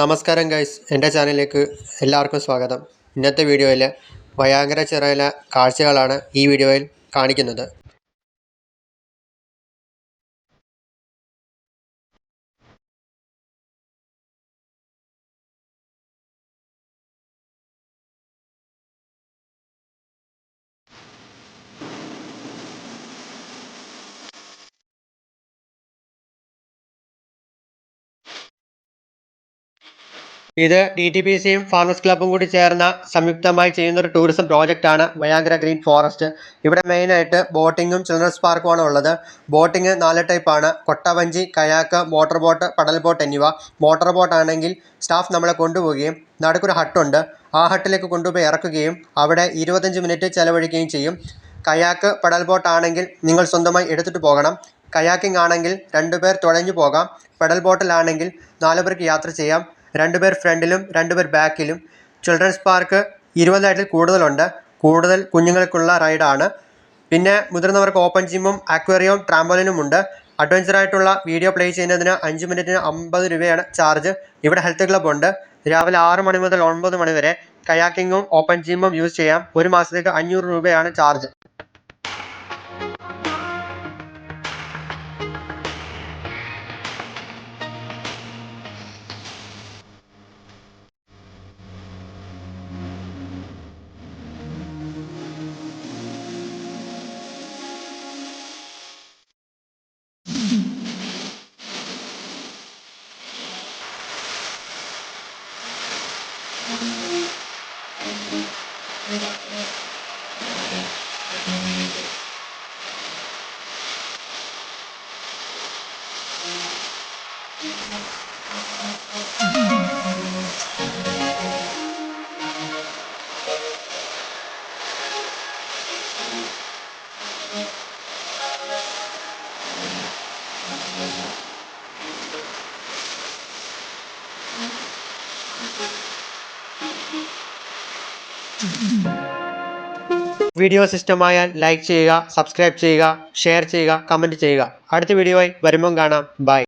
നമസ്കാരം ഗൈസ്, എൻ്റെ ചാനലിലേക്ക് എല്ലാവർക്കും സ്വാഗതം. ഇന്നത്തെ വീഡിയോയിൽ വയാങ്കര ചിറയിലെ കാഴ്ചകളാണ് ഈ വീഡിയോയിൽ കാണിക്കുന്നത്. ഇത് DTPCയും ഫാമേഴ്സ് ക്ലബ്ബും കൂടി ചേർന്ന സംയുക്തമായി ചെയ്യുന്നൊരു ടൂറിസം പ്രോജക്റ്റാണ് വയാങ്കര ഗ്രീൻ ഫോറസ്റ്റ്. ഇവിടെ മെയിനായിട്ട് ബോട്ടിങ്ങും ചിൽഡ്രൻസ് പാർക്കുമാണ് ഉള്ളത്. ബോട്ടിങ് 4 ടൈപ്പാണ്: കൊട്ടവഞ്ചി, കയാക്ക്, മോട്ടോർ ബോട്ട്, പടൽ ബോട്ട് എന്നിവ. മോട്ടോർ ബോട്ട് ആണെങ്കിൽ സ്റ്റാഫ് നമ്മളെ കൊണ്ടുപോവുകയും നടുക്കൊരു ഹട്ടുണ്ട്, ആ ഹട്ടിലേക്ക് കൊണ്ടുപോയി ഇറക്കുകയും അവിടെ 25 മിനിറ്റ് ചെലവഴിക്കുകയും ചെയ്യും. കയാക്ക്, പടൽ ബോട്ട് ആണെങ്കിൽ നിങ്ങൾ സ്വന്തമായി എടുത്തിട്ട് പോകണം. കയാക്കിംഗ് ആണെങ്കിൽ 2 പേർ തുഴഞ്ഞു പോകാം. പെഡൽ ബോട്ടിലാണെങ്കിൽ 4 പേർക്ക് യാത്ര ചെയ്യാം, 2 പേർ ഫ്രണ്ടിലും 2 പേർ ബാക്കിലും. ചിൽഡ്രൻസ് പാർക്ക് 20 അടിയിൽ കൂടുതലുണ്ട്. കൂടുതൽ കുഞ്ഞുങ്ങൾക്കുള്ള റൈഡാണ്. പിന്നെ മുതിർന്നവർക്ക് ഓപ്പൺ ജിമ്മും അക്വേറിയവും ട്രാമ്പോലിനും ഉണ്ട്. അഡ്വഞ്ചറായിട്ടുള്ള വീഡിയോ പ്ലേ ചെയ്യുന്നതിന് 5 മിനിറ്റിന് 50 രൂപയാണ് ചാർജ്. ഇവിടെ ഹെൽത്ത് ക്ലബ്ബ് ഉണ്ട്. രാവിലെ 6 മണി മുതൽ 9 മണി വരെ കയാക്കിങ്ങും ഓപ്പൺ ജിമ്മും യൂസ് ചെയ്യാം. ഒരു മാസത്തേക്ക് 500 രൂപയാണ് ചാർജ്. വീഡിയോ ഇഷ്ടമായാൽ ലൈക്ക് ചെയ്യുക, സബ്സ്ക്രൈബ് ചെയ്യുക, ഷെയർ ചെയ്യുക, കമൻറ്റ് ചെയ്യുക. അടുത്ത വീഡിയോയിൽ വരുമ്പം കാണാം. ബൈ.